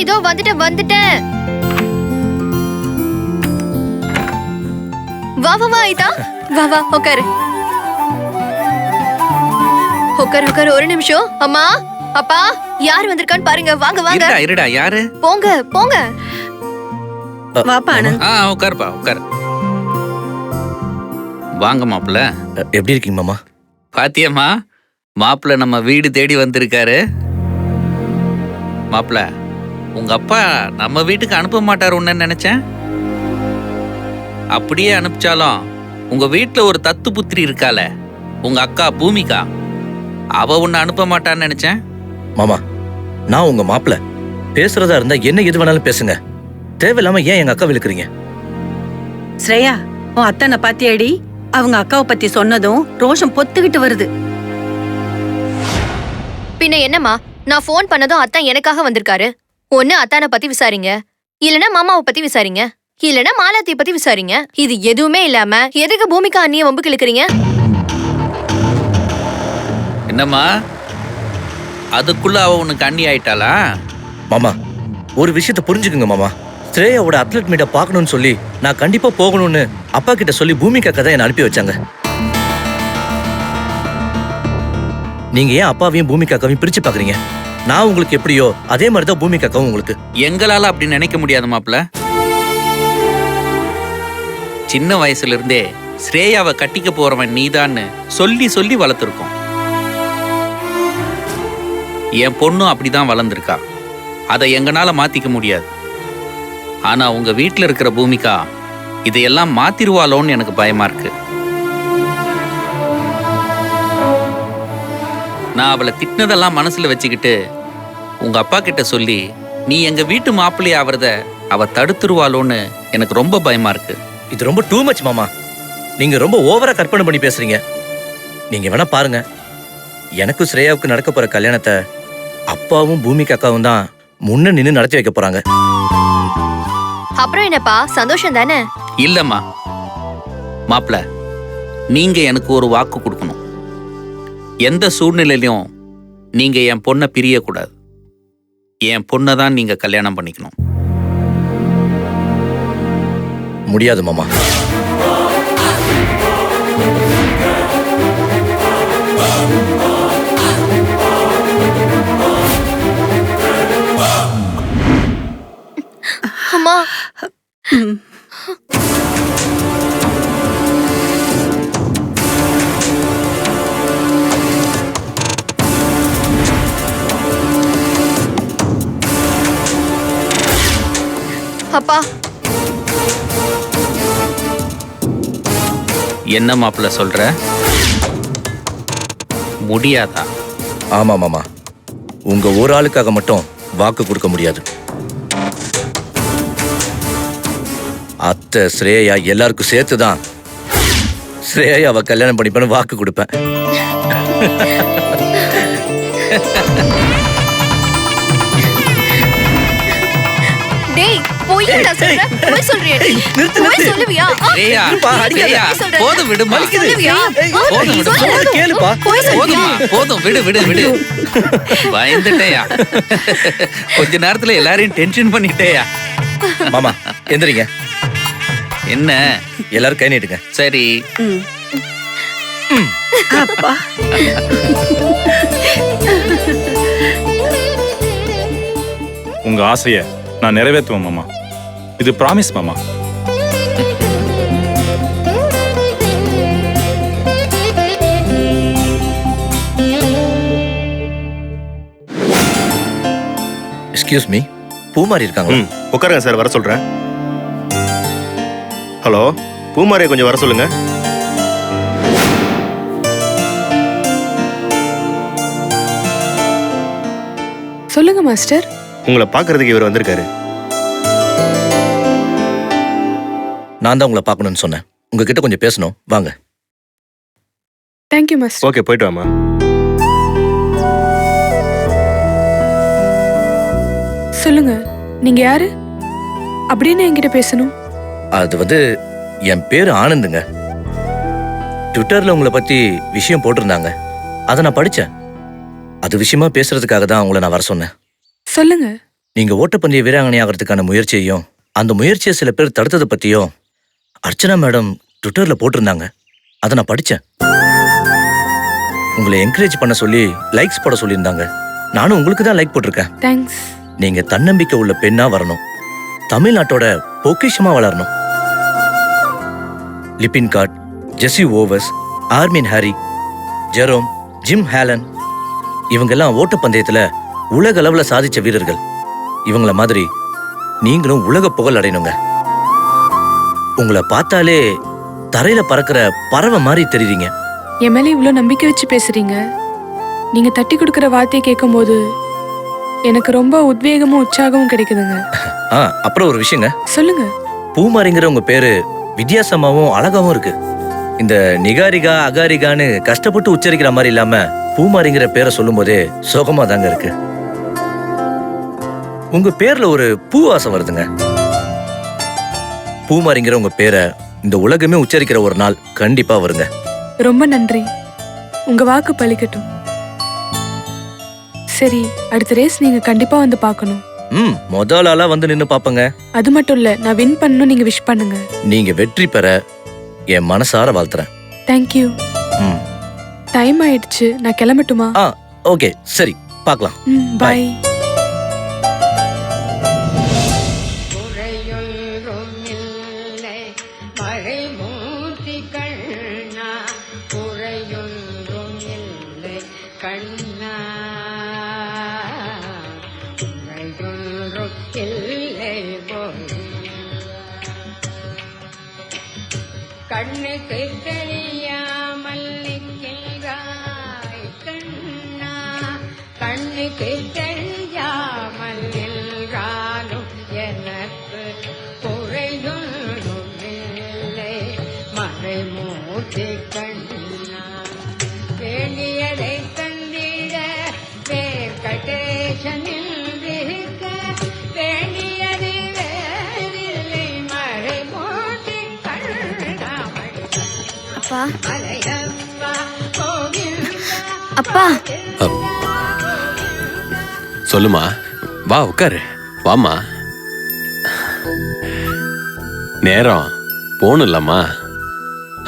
இதோ வந்துட்டேன். வா வா வா இதா. வா உட்காரு. உட்காரு ஒரு நிமிஷம். அம்மா அப்பா யார் வந்திருக்கான்னு பாருங்க. வாங்க. இருடா யாரு? போங்க. வாப்பா ஆனந்த். உட்காருப்பா உட்காரு. வாங்க மாப்பிள்ள. எப்படி இருக்கீங்க மாமா? பாத்தியம்மா, மாப்பிள்ள நம்ம வீடு தேடி வந்திருக்காரு. மாப்பிள்ள, உங்க அப்பா நம்ம வீட்டுக்கு அனுப்ப மாட்டாருன்னு நினைச்சேன். அப்படியே அனுப்பிச்சாலும் உங்க வீட்டுல ஒரு தத்து புத்திரி இருக்கால, உங்க அக்கா பூமிகா, அவ உன்னை அனுப்ப மாட்டான்னு நினைச்சேன். மாமா, நான் உங்க மாப்பிள்ள. பேசுறதா இருந்தா என்ன எது வேணாலும் பேசுங்க. தேவையில்லாம ஏன் எங்க அக்கா விழுக்குறீங்க? ஸ்ரேயா, உன் அத்தனை பாத்தியாடி? அவங்க அக்காவை பத்தி சொன்னதும் ரோஷம் பொத்துக்கிட்டு வருது. பின்ன என்னம்மா, நான் போன் பண்ணதும் அத்தான் எனக்காக வந்திருக்காரு. ஒண்ணு அத்தானை பத்தி விசாரிங்க, இல்லனா மாமாவை பத்தி விசாரிங்க, இல்லனா மாலத்திய பத்தி விசாரிங்க. இது எதுவுமே இல்லாம எதுக்கு பூமிகா அண்ணிய வம்புக்கு இழுக்கிறீங்க? என்னம்மா, அதுக்குள்ள அவ உனக்கு அண்ணி ஆயிட்டாளா? மாமா, ஒரு விஷயத்த புரிஞ்சுக்குங்க மாமா. ஸ்ரேயாவோட அத்லெட் மீட்டை பார்க்கணும்னு சொல்லி நான் கண்டிப்பா போகணும்னு அப்பா கிட்ட சொல்லி பூமிகா கதை என்ன அனுப்பி வச்சாங்க. நீங்க ஏன் அப்பாவையும் பூமிகாக்காவையும் பிரிச்சு பாக்குறீங்க? நான் உங்களுக்கு எப்படியோ அதே மாதிரிதான் பூமிகாக்காவும் உங்களுக்கு. எங்களால அப்படி நினைக்க முடியாது மாப்பிள்ள. சின்ன வயசுல இருந்தே ஸ்ரேயாவை கட்டிக்க போறவன் நீதான்னு சொல்லி வளர்த்துருக்கோம். என் பொண்ணும் அப்படிதான் வளர்ந்துருக்கா. அதை எங்கனால மாத்திக்க முடியாது. ஆனா உங்க வீட்டுல இருக்கிற பூமிகா இதையெல்லாம் மாத்திருவாளோன்னு எனக்கு பயமா இருக்கு. நான் அவளை திட்டினதெல்லாம் மனசுல வச்சுக்கிட்டு உங்க அப்பா கிட்ட சொல்லி நீ எங்க வீட்டு மாப்பிள்ளை ஆவறத அவ தடுத்துருவாளோன்னு எனக்கு ரொம்ப பயமா இருக்கு. இது ரொம்ப டூ மச் மாமா. நீங்க ரொம்ப ஓவரா கற்பனை பண்ணி பேசுறீங்க. நீங்க வேணா பாருங்க, எனக்கும் ஸ்ரேயாவுக்கு நடக்க போற கல்யாணத்தை அப்பாவும் பூமிகாக்காவும் தான் முன்ன நின்னு நடத்தி வைக்க போறாங்க. அப்புறம் என்னப்பா, சந்தோஷம் தானே? இல்லம்மா மாப்பிள்ள, நீங்க எனக்கு ஒரு வாக்கு கொடுக்கணும். எந்த சூழ்நிலையிலும் நீங்க என் பொண்ணை பிரியக்கூடாது. என் பொண்ணை தான் நீங்க கல்யாணம் பண்ணிக்கணும். முடியாது மாமா. அம்மா, அப்பா. என்ன மாப்பிள்ள சொல்ற? முடியாதா? ஆமா மாமா, உங்க ஒரு ஆளுக்காக மட்டும் வாக்கு கொடுக்க முடியாது. அத்தை ஸ்ரேயா எல்லாருக்கும் சேர்த்துதான் ஸ்ரேயாவை கல்யாணம் பண்ணிப்பேன்னு வாக்கு கொடுப்பேன். டேய், போய்டா சொல்ற. போய் சொல்றியா? போய் சொல்லுவியா? ஸ்ரேயா, ஸ்ரேயா, போதும் விடுமா. சொல்லுவியா? கேளுப்பா. போதுமா, போதும் விடு. பயந்துட்டேயா? கொஞ்ச நேரத்துல எல்லாரையும் டென்ஷன் பண்ணிட்டேயா? மாமா எந்திரிங்க. என்ன? எல்லாரும் கை நீட்டுங்க. சரி. அப்பா, உங்க ஆசைய நான் நிறைவேற்றுவேன் மாமா. இது ப்ராமிஸ் மாமா. எக்ஸ்கியூஸ் மீ, பூமாரி இருக்காங்க? உட்காருங்க சார், வர சொல்றேன். ஹலோ, பூமாரியை கொஞ்சம் வர சொல்லுங்க. சொல்லுங்க மாஸ்டர். உங்களை பார்க்கறதுக்கு இவர் வந்திருக்காரு. நான் தான் உங்களை பார்க்கணும்னு சொன்னேன். உங்ககிட்ட கொஞ்சம் பேசணும், வாங்க. Thank you master. ஓகே, போயிட்டு வாமா. சொல்லுங்க, நீங்க யாரு? அப்படின்னு என்கிட்ட பேசணும். அது என் பேரு ஆனந்துங்க. ட்விட்டர்ல உங்களை பத்தி விஷயம் போட்டிருந்தாங்க, அதை நான் படிச்சேன். அது விஷயமா பேசுறதுக்காக தான் உங்களை நான் வர சொன்னேன். சொல்லுங்க. நீங்க ஓட்டப்பந்தய வீராங்கனை ஆகிறதுக்கான முயற்சியையும் அந்த முயற்சியை சில பேர் தடுத்ததை பத்தியும் அர்ச்சனா மேடம் ட்விட்டர்ல போட்டிருந்தாங்க. அதை நான் படிச்சேன். உங்களை என்கரேஜ் பண்ண சொல்லி லைக்ஸ் போட சொல்லியிருந்தாங்க. நானும் உங்களுக்கு தான் லைக் போட்டிருக்கேன். தேங்க்ஸ். நீங்க தன்னம்பிக்கை உள்ள பெண்ணா வரணும். தமிழ்நாட்டோட பொக்கிஷமா வளரணும். Lippincott, Jesse Owens, Armin Hary, Jerome, Jim ஹேலன் இவங்கெல்லாம் ஓட்டப்பந்தயத்துல உலக அளவுல சாதிச்ச வீரர்கள். இவங்கள மாதிரி நீங்களும் உலக புகழ் அடையணுங்க. உங்களை பார்த்தாலே தரையில பறக்கிற பறவை மாதிரி தெரியுறீங்க. என் மேல இவ்ளோ நம்பிக்கை வச்சு பேசுறீங்க. நீங்க தட்டி கொடுக்கிற வார்த்தையை கேட்கும் போது எனக்கு ரொம்ப உத்வேகமும் உற்சாகமும் கிடைக்குதுங்க. அப்புறம் ஒரு விஷயங்க. சொல்லுங்க. பூமாரிங்கிற உங்க பேரு வித்தியாசமாவும் அழகாவும் இருக்கு. இந்த நிகாரிகா அகாரிகான்னு கஷ்டப்பட்டு உச்சரிக்கிற மாதிரி இல்லாம பூமாரிங்கிற பேரை சொல்லும் போதே சுகமா தாங்க இருக்கு. உங்க பேர்ல ஒரு பூ வாசம் வருதுங்க. பூமாரிங்கிற உங்க பேரை இந்த உலகமே உச்சரிக்கிற ஒரு நாள் கண்டிப்பா வருங்க. ரொம்ப நன்றி. உங்க வாக்கு பலிக்கட்டும். சரி, அடுத்த ரேஸ் நீங்க கண்டிப்பா வந்து பார்க்கணும். முதல் ஆளா வந்து நின்னு பாப்பங்க. அது மட்டும் இல்ல, நான் வின் பண்ணணும், நீங்க விஷ் பண்ணுங்க. நீங்க வெற்றி பெற என் மனசார வாழ்த்துறேன். தேங்க்யூ. டைம் ஆயிடுச்சு, நான் கிளம்பட்டுமா? ஓகே, சரி, பார்க்கலாம். பை. கண்ணுக்கு தெரியாமல் நிற்கின்றாய் கண்ணா, கண்ணுக்கு தெரியாமல் நின்றாலும் எனக்கு குறையொன்றும் இல்லை மறைமூர்த்தி கண்ணா. வேண்டியதை தந்திட வேர்க்கடேசனில் இருக்க வேண்டியது வேறில்லை மறைமூர்த்தி கண்ணா. அப்பா, அப்பா. சொல்லுமா. வா உட்காரு. வாமா. நேரம் போணும் இல்லம்மா,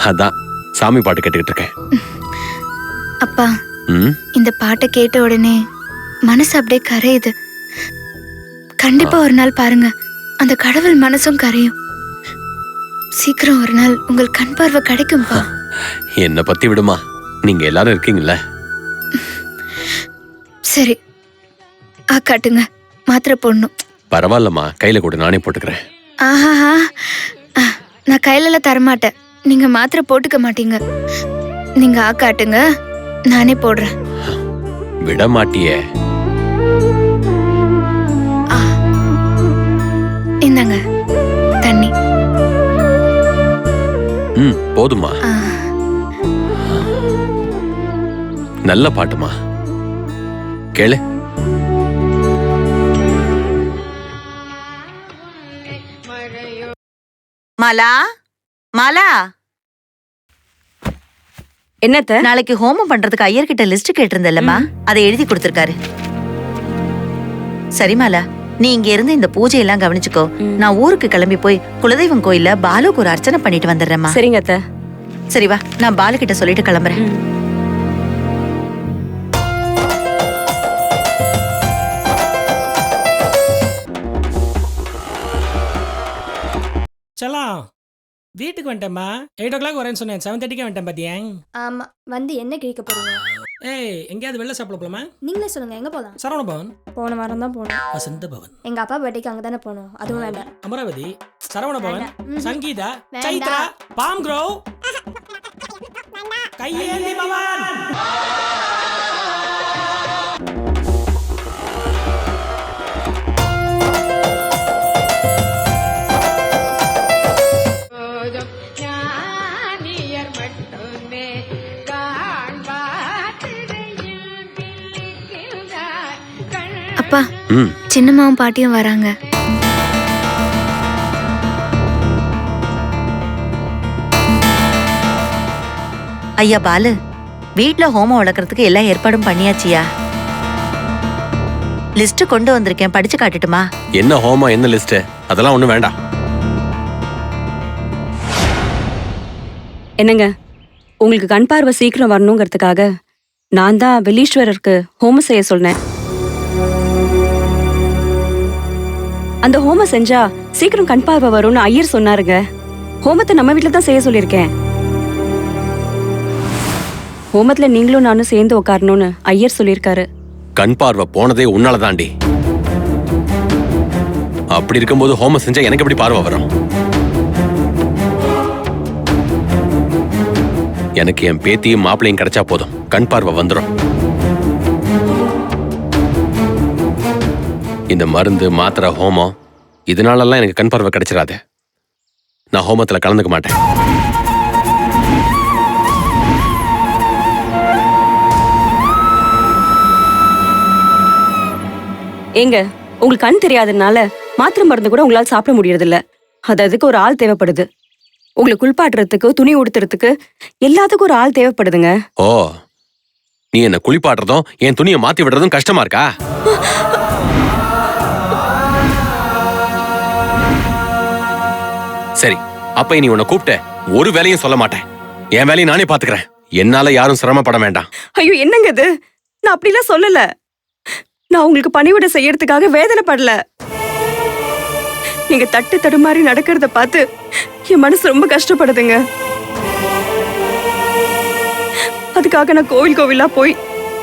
அதான் சாமி பாட்டு கேட்டுக்கிட்டு இருக்கேன். அப்பா, இந்த பாட்டை கேட்ட உடனே மனசு அப்படியே கரையுது. கண்டிப்பா ஒரு நாள் பாருங்க, அந்த கடவுள் மனசும் கரையும். சீக்கிரம் ஒரு நாள் உங்கள் கண் பார்வை கிடைக்கும்பா. என்ன பத்தி விடுமா, நீங்க எல்லாரும் இருக்கீங்களா? சரி, காட்டுங்க, மாத்திரை போடணும். பரவாயில்லம்மா, கையில கூட நானே போட்டுக்கிறேன். ஆஹா, நான் கையில தரமாட்டேன். நீங்க மாத்திரை போட்டுக்க மாட்டீங்க. நீங்க காட்டுங்க, நானே போடுறேன். விட மாட்டியே. இந்தாங்க தண்ணி. போதுமா. நல்ல பாட்டுமா, கேளு. மாலா, மாலா. என்னத்த? நாளைக்கு ஹோமம் பண்றதுக்கு ஐயர்கிட்ட லிஸ்ட் கேட்டிருந்தல்லம்மா, அதை எழுதி கொடுத்திருக்காரு. சரி மாலா, நீ இங்க இருந்து இந்த பூஜையெல்லாம் கவனிச்சுக்கோ. நான் ஊருக்கு கிளம்பி போய் குலதெய்வம் கோயில்ல பாலுக்கு ஒரு அர்ச்சனை பண்ணிட்டு வந்துடுறேம்மா. சரிங்க அத்த. சரி வா, நான் பாலு கிட்ட சொல்லிட்டு கிளம்புறேன். செல்லாம், வீட்டுக்கு வந்துட்டேம்மா. 8 o'clock வரேன்னு சொன்னேன். 7:30 வந்துட்டேன் பாத்தியா? ஆமா, வந்து என்ன கேட்க போறீங்க? ஏய், எங்கேயாவது வெளில சாப்பிட போலாமா? நீங்களே சொல்லுங்க, எங்க போலாம்? சரவண பவன். போன வாரம் தான் போனோம். வசந்த பவன். எங்க அப்பா பர்த்டேக்கு அங்க தானே போனோம். அதுவும் வேண்டாம். அமராவதி, சரவண பவன், சங்கீதா, வேண்டாம். சைத்ரா, பாம் க்ரோவ், கையேந்தி பவன். அப்பா, சின்னம்மாவும் பாட்டியும் வராங்க. ஐயா பாலு, வீட்ல ஹோமம் வளர்க்கறதுக்கு எல்லா ஏற்பாடும் பண்ணியாச்சியா? லிஸ்ட் கொண்டு வந்திருக்கேன், படிச்சு காட்டட்டுமா? என்ன ஹோமம், என்ன லிஸ்ட், அதெல்லாம் ஒண்ணும் வேண்டாம். என்னங்க, உங்களுக்கு கண் பார்வை சீக்கிரம் வரணுங்கிறதுக்காக நான் தான் வெள்ளீஸ்வரருக்கு ஹோமம் செய்ய சொன்னேன். அந்த ஹோமம் செஞ்சா சீக்கிரம் கண் பார்வை வரும்னு ஐயர் சொன்னாருங்க. ஹோமத்தை நம்ம வீட்டுல தான் செய்ய சொல்லியிருக்கேன். ஹோமத்துல நீங்களும் நானும் சேர்ந்து உட்காரணும்னு ஐயர் சொல்லியிருக்காரு. கண் பார்வை போனதே உன்னாலதாண்டி. அப்படி இருக்கும்போது ஹோமம் செஞ்சா எனக்கு எப்படி பார்வை வரும்? எனக்கு என் பேத்தியும் மாப்பிளையும் கிடைச்சா போதும், கண் பார்வை வந்துடும். இந்த மருந்து, மாத்திரை, ஹோமம் இதனாலெல்லாம் எனக்கு கண் பார்வை கிடைச்சிடாது. நான் ஹோமத்துல கலந்துக்க மாட்டேன். ஏங்க, உங்களுக்கு கண் தெரியாததுனால மாத்திரை மருந்து கூட உங்களால சாப்பிட முடியறது இல்ல. அது அதுக்கு ஒரு ஆள் தேவைப்படுது. உங்களுக்கு குளிப்பாட்டுறதுக்கு, துணி உடுத்துறதுக்கு எல்லாத்துக்கும் ஒரு ஆள் தேவைப்படுதுங்க. ஓ, நீ என்ன குளிப்பாட்டுறதும் என் துணியை மாத்தி விடுறதும் கஷ்டமா இருக்கா? சரி, அப்ப நீ உன்னை கூப்பிட்ட ஒரு வேலையும் சொல்ல மாட்டேன். என் வேலையை நானே பாத்துக்கிறேன். என்னால யாரும் சிரமப்பட வேண்டாம். ஐயோ, என்னங்க இது? நான் அப்படிலாம் சொல்லல. நான் உங்களுக்கு பணிவிட செய்யறதுக்காக வேதனைப்படல. நீங்க தட்டு தடுமாறி நடக்கிறத பார்த்து என் மனசு ரொம்ப கஷ்டப்படுதுங்க. அதுக்காக நான் கோவில் கோவிலா போய்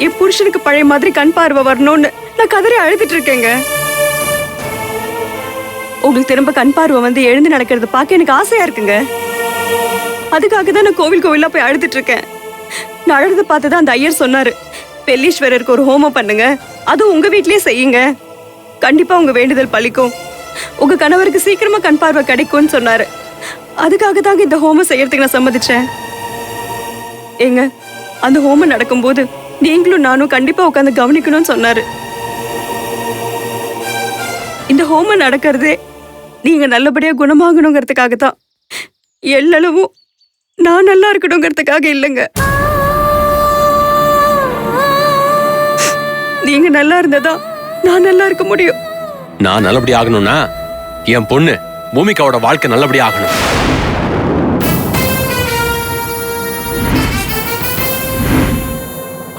என் புருஷனுக்கு பழைய மாதிரி கண் பார்வை வரணும்னு நான் கதறி அழுதுட்டு இருக்கேங்க. உங்களுக்கு திரும்ப கண் பார்வை வந்து எழுந்து நடக்கிறத பார்க்க எனக்கு ஆசையா இருக்குங்க. அதுக்காக தான் நான் கோவில் கோவிலா போய் அழுதுட்டு இருக்கேன். நான் அழுத பார்த்துதான் அந்த ஐயர் சொன்னாரு, வெள்ளீஸ்வரருக்கு ஒரு ஹோமம் பண்ணுங்க, அதுவும் உங்க வீட்லயே செய்யுங்க, கண்டிப்பா உங்க வேண்டுதல் பலிக்கும், உங்க கணவருக்கு சீக்கிரமா கண் பார்வை கிடைக்கும்னு சொன்னாரு. அதுக்காக தாங்க இந்த ஹோமம் செய்யறதுக்கு நான் சம்மதிச்சேன். ஏங்க, அந்த ஹோமம் நடக்கும்போது நீங்களும் நானும் கண்டிப்பா உட்காந்து கவனிக்கணும்னு சொன்னாரு. இந்த ஹோமம் நடக்கிறதே நீங்க நல்லபடியா குணமாகணுங்கிறதுக்காக தான். எல்லளவும் நான் நல்லா இருக்கணுங்கிறதுக்காக இல்லைங்க. நீங்க நல்லா இருந்ததா நான் நல்லா இருக்க முடியும். நான் நல்லபடி ஆகணும்னா என் பொண்ணு பூமிகாவோட வாழ்க்கை நல்லபடி ஆகணும்.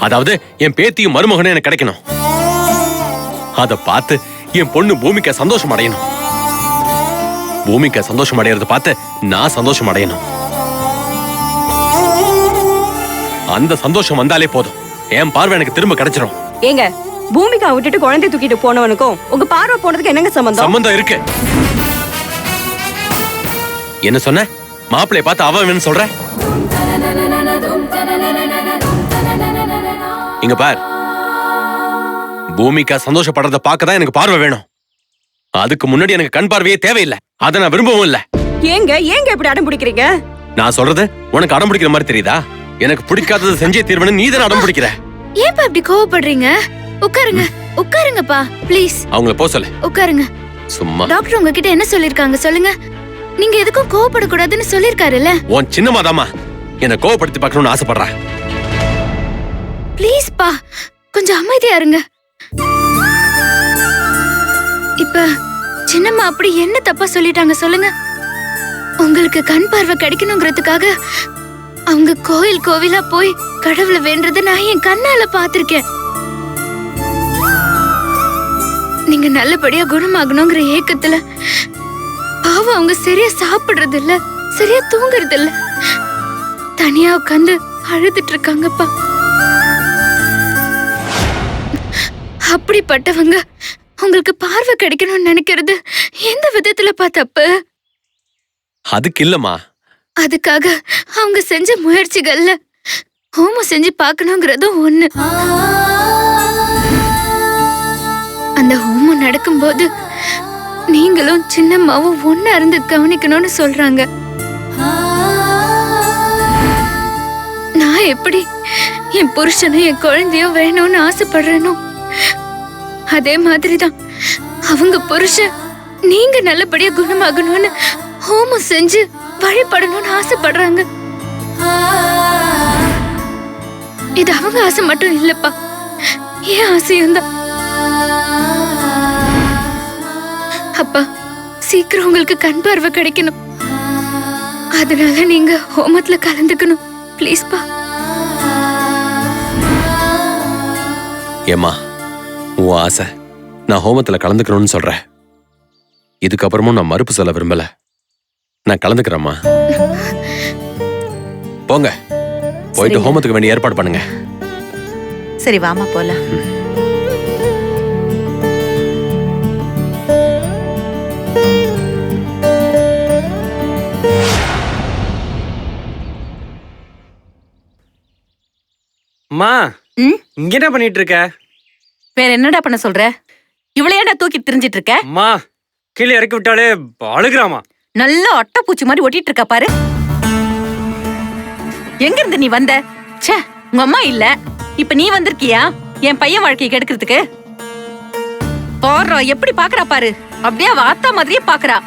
அதாவது என் பேத்தியும் மருமகனும் எனக்கு கிடைக்கணும். அத பார்த்து என் பொண்ணு பூமிகா சந்தோஷம் அடையணும். பூமிகா சந்தோஷம் அடையறத பார்த்து நான் சந்தோஷம் அடையணும். அந்த சந்தோஷம் வந்தாலே போதும், என் பார்வை எனக்கு திரும்ப கிடைச்சிடும். ஏங்க, பூமிகா விட்டுட்டு குழந்தை தூக்கிட்டு போனவனுக்கும் உங்க பார்வை போனதுக்கு என்னங்க சம்பந்தம்? சம்பந்தம் இருக்கு. என்ன சொன்ன? மாப்பிளைய பார்த்து அவன் வேணும்னு சொல்ற? இங்க பார், பூமிகா சந்தோஷப்படுறத பார்க்கதான் எனக்கு பார்வை வேணும். அதுக்கு முன்னாடி எனக்கு கண் பார்வையே தேவையில்லை. அதை நான் விரும்பவும் இல்லை. ஏங்க இப்படி அடம் பிடிக்கிறீங்க? நான் சொல்றது உனக்கு அடம் பிடிக்கிற மாதிரி தெரியுதா? எனக்கு பிடிக்காதது செஞ்சே தீர்வுன்னு நீ தானே அடம் பிடிக்கிற. ஏன்பா அப்படி கோவப்படுறீங்க? உட்காருங்க, உட்காருங்கப்பா ப்ளீஸ். அவங்கள போ சொல்லு. உட்காருங்க. சும்மா. டாக்டர் உங்ககிட்ட என்ன சொல்லிருக்காங்க சொல்லுங்க. நீங்க எதுக்கும் கோவப்படக்கூடாதுன்னு சொல்லிருக்காருல்ல. உன் சின்னமாதாமா என்ன கோவப்படுத்தி பார்க்கணும்னு ஆசைப்படுறா. ப்ளீஸ் பா, கொஞ்சம் அமைதியா இருங்க. இப்ப சின்னம்மா அப்படி என்ன தப்பா சொல்லிட்டாங்க சொல்லுங்க? உங்களுக்கு கண் பார்வை கிடைக்கணுங்கிறதுக்காக அவங்க கோயில் கோவிலா போய் கடவுளை வேண்டறத நான் என் கண்ணால பாத்திருக்கேன். நீங்க நல்லபடியா குணமாகணுங்கிற ஏக்கத்துல பாவம் அவங்க சரியா சாப்பிடுறது இல்ல, சரியா தூங்குறது இல்ல, தனியா உட்காந்து அழுதுட்டு இருக்காங்கப்பா. அப்படிப்பட்டவங்க உங்களுக்கு பார்வை கிடைக்கணும்னு நினைக்கிறது எந்த விதத்துலப்பா தப்பு? அதுக்கு இல்லம்மா. அதுக்காக அவங்க செஞ்ச முயற்சிகள்ல ஹோமம் செஞ்சு பார்க்கணுங்கிறதும் ஒண்ணு. அந்த ஹோமம் நடக்கும்போது நீங்களும் சின்னம்மாவும் ஒண்ணா இருந்து கவனிக்கணும்னு சொல்றாங்க. நான் எப்படி என் புருஷனும் என் குழந்தையும் வேணும்னு ஆசைப்படுறேனோ அதே மாதிரிதான் அவங்க புருஷன் நீங்க நல்லபடியா குணமாகணும்னு ஹோமம் செஞ்சு வழிபடணும்னு ஆசைப்படுறாங்க. இது அவங்க ஆசை மட்டும் இல்லப்பா, என் ஆசையும் தான். அப்பா சீக்கிரம் உங்களுக்கு கண் பார்வை கிடைக்கணும், அதனால நீங்க ஹோமத்துல கலந்துக்கணும் ப்ளீஸ்பா. ஏம்மா உன் ஆசை, நான் ஹோமத்துல கலந்துக்கணும்னு சொல்றேன். இதுக்கப்புறமும் நான் மறுப்பு சொல்ல விரும்பல. நான் கலந்துக்கிறேம்மா. போங்க, போயிட்டு ஹோமத்துக்கு வேண்டிய ஏற்பாடு பண்ணுங்க. சரி வாமா போலாம். அம்மா, இங்க என்ன பண்ணிட்டு இருக்க? வேற என்னடா பண்ண சொல்ற? இவளையாடா தூக்கி திரிஞ்சிட்டு இருக்க? அம்மா, கீழே இறக்கி விட்டாலே அழுகுறாமா. நல்ல அட்டைப்பூச்சி மாதிரி ஒட்டிட்டு இருக்கா பாரு. எங்க இருந்து நீ வந்த? ச்சே, உங்க அம்மா இல்ல, இப்ப நீ வந்திருக்கியா என் பையன் வாழ்க்கையை கெடுக்கிறதுக்கு? போறோம் எப்படி பாக்குறா பாரு, அப்படியே வாத்தா மாதிரியே பாக்குறா.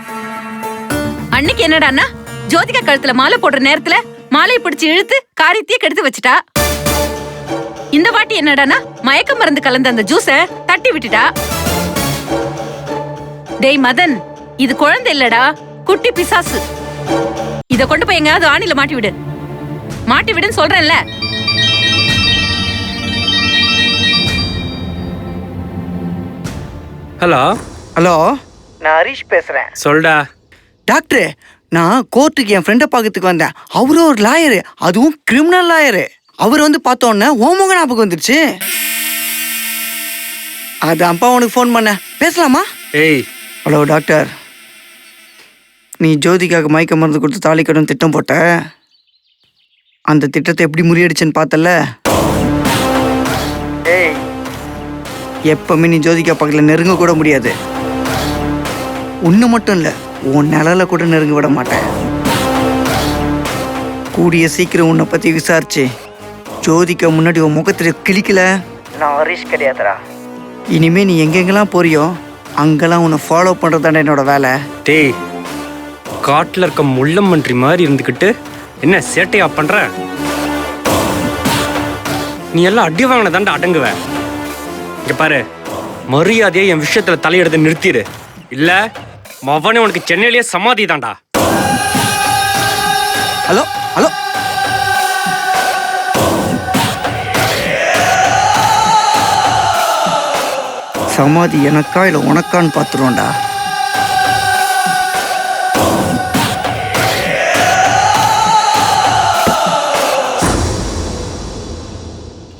அன்னைக்கு என்னடான்னா ஜோதிகா கழுத்துல மாலை போடுற நேரத்துல மாலையை பிடிச்சு இழுத்து காரியத்தையே கெடுத்து வச்சுட்டா. இந்த வாட்டி என்னடான்னா மயக்க மருந்து கலந்த அந்த ஜூஸ தட்டி விட்டுட்டா. டேய் மதன், இது குழந்தை இல்லடா, குட்டி பிசாசு. இத கொண்டு போய் எங்கயாவது ஆணில மாட்டி விடு. மாட்டி விடுன்னு சொல்றேன்ல. ஹலோ ஹலோ, நான் ஹரிஷ் பேசுறேன். சொல்டா. டாக்டர், நான் கோர்ட்டுக்கு என் ஃப்ரெண்டை பார்க்கறதுக்கு வந்தேன். அவரும் ஒரு லாயரு, அதுவும் கிரிமினல் லாயரு. அவர் வந்து பார்த்தோன்னே ஓமோக ஞாபகம் வந்துருச்சு. அதான்ப்பா உனக்கு ஃபோன் பண்ண. பேசலாமா? ஏய். ஹலோ டாக்டர், நீ ஜோதிகாவுக்கு மயக்க மருந்து கொடுத்து தாலி கட்டணும் திட்டம் போட்ட. அந்த திட்டத்தை எப்படி முறியடிச்சுன்னு பார்த்தல? ஏய், எப்பவுமே நீ ஜோதிகா பக்கத்தில் நெருங்க கூட முடியாது. ஒன்று மட்டும் இல்லை, உன் நிழல கூட நெருங்க விட மாட்டேன். கூடிய சீக்கிரம் உன்னை பற்றி விசாரிச்சு ஜோதிகா முன்னாடி உன் முகத்தில் கிளிக்கல, நான் ஹரிஷ் கிடையாதுடா. இனிமே நீ எங்கெங்கெல்லாம் போறியோ அங்கெல்லாம் உன்னை ஃபாலோ பண்ணுறதாண்டா என்னோட வேலை. டேய், காட்டில் இருக்க முள்ளம்பன்றி மாதிரி இருந்துக்கிட்டு என்ன சேட்டையா பண்ற? நீ எல்லாம் அடி வாங்கினதாண்டா அடங்குவ. இங்க பாரு, மரியாதையை என் விஷயத்துல தலையிடுறத நிறுத்திடு, இல்ல மவனே உனக்கு சென்னையிலேயே சமாதி தான்டா. ஹலோ ஹலோ, சமாதி எனக்கா இல்லை உனக்கான்னு பார்த்துருவோண்டா.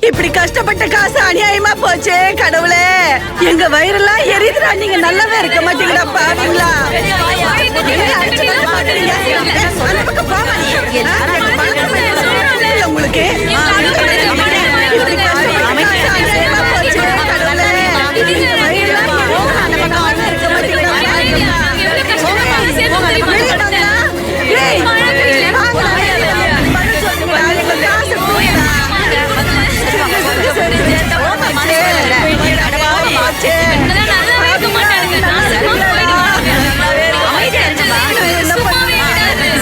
இப்படி கஷ்டப்பட்ட காசு அநியாயமா போச்சே கடவுளே. எங்க வயிறெல்லாம் எரியுதுடா, நீங்க நல்லாவே இருக்க மாட்டீங்களா பாவீங்களா? உங்களுக்கு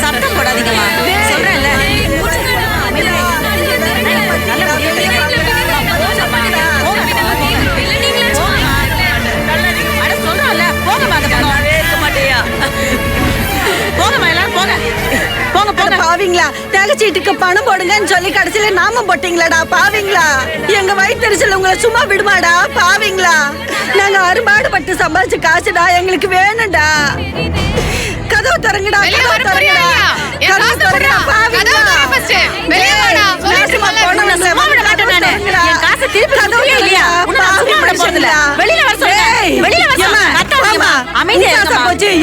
சத்தம் போடாதீங்கம்மா, சொல்றேன்ல. பாவீங்களா, தகச்சீட்டுக்கு பணம் போடுங்கன்னு சொல்லி கடைசியில நாம போட்டீங்களாடா பாவீங்களா? எங்க வயிற்றுச்சல் உங்களை சும்மா விடுமாடா பாவீங்களா? நாங்க அரும்பாடுபட்டு சம்பாதிச்ச காசுடா, எங்களுக்கு வேணும்டா. கதவு திறங்கடா, கதவு திறங்கடா, கதவு திறங்கடா பாவீங்களா.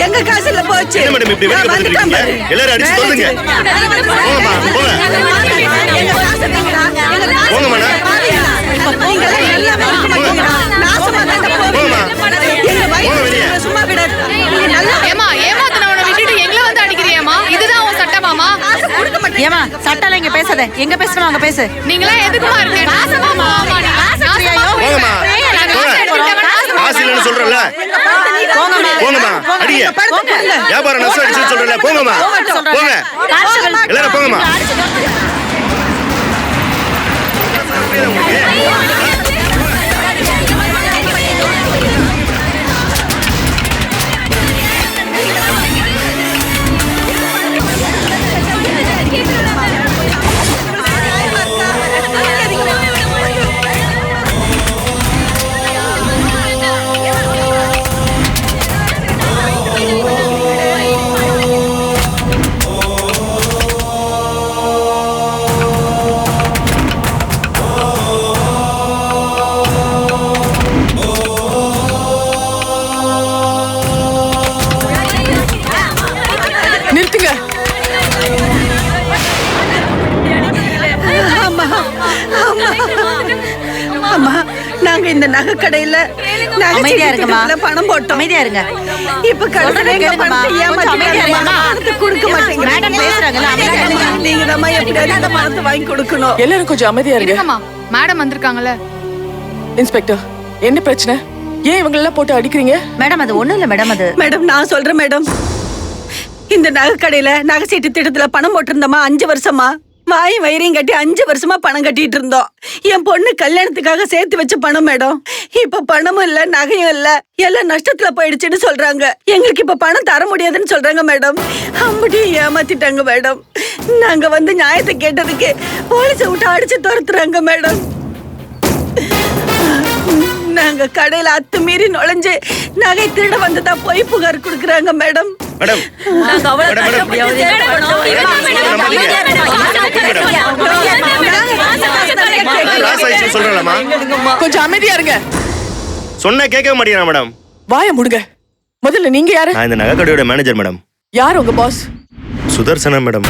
எங்க காசுல போச்சு. எல்லாரும் அடிச்சு சொல்லுங்க. ஏமா சட்டம் இங்க பேசாத, எங்க பேசணும் அங்க பேசு. நீங்களா எதுக்குமா இருக்கீங்க? காசு இல்லைன்னு சொல்றல, போங்கம்மா, அடிங்க. வியாபாரம் நஷ்டம் அடிச்சுன்னு சொல்றல, போங்கம்மா, போங்க எல்லாரும் போங்கம்மா. அம்மா நாங்க இந்த நகை கடையில அமைதியா இருங்கம்மா. பணம் போட்டோம். அமைதியா இருங்க. இப்ப கடையில எங்க பணத்தை ஏமாத்தி கொடுக்க மாட்டீங்க. மேடம் பேசுறாங்கல்ல, அமைதியா இருங்க. நீங்க தான் எப்படியாவது அந்த பணத்தை வாங்கி கொடுக்கணும். எல்லாரும் கொஞ்சம் அமைதியா இருங்க. மேடம் வந்திருக்காங்கல்ல. இன்ஸ்பெக்டர், என்ன பிரச்சனை? ஏன் இவங்க எல்லாம் போட்டு அடிக்கிறீங்க? மேடம் அது ஒண்ணும் இல்ல மேடம். அது மேடம் நான் சொல்றேன் மேடம். இந்த நகை கடையில நகை சீட்டு திட்டத்துல பணம் போட்டிருந்தோமா 5 வருஷமா. வாய் வயிறையும் கட்டி 5 வருஷமா பணம் கட்டிட்டு இருந்தோம். என் பொண்ணு கல்யாணத்துக்காக சேர்த்து வச்ச பணம் மேடம். இப்ப பணமும் இல்ல, நகையும் இல்ல, எல்லாம் நஷ்டத்துல போயிடுச்சுன்னு சொல்றாங்க. எங்களுக்கு இப்ப பணம் தர முடியாதுன்னு சொல்றாங்க மேடம். அப்படியே ஏமாத்திட்டாங்க மேடம். நாங்க வந்து நியாயத்தை கேட்டதுக்கு போலீஸை விட்டு அடிச்சு துரத்துறாங்க மேடம். நாங்க கடையில அத்துமீறி நுழைஞ்சு நகை திருட வந்ததா போய் புகார் கொடுக்கறாங்க மேடம். மேடம் கொஞ்சம் அமைதியா இருங்க. சொன்ன கேட்க மாட்டேங்கிறா மேடம். வாய முடுங்க. முதல்ல நீங்க யாரு? நான் இந்த நகைக்கடையோட மேனேஜர் மேடம். யார் உங்க பாஸ்? சுதர்சனா மேடம்.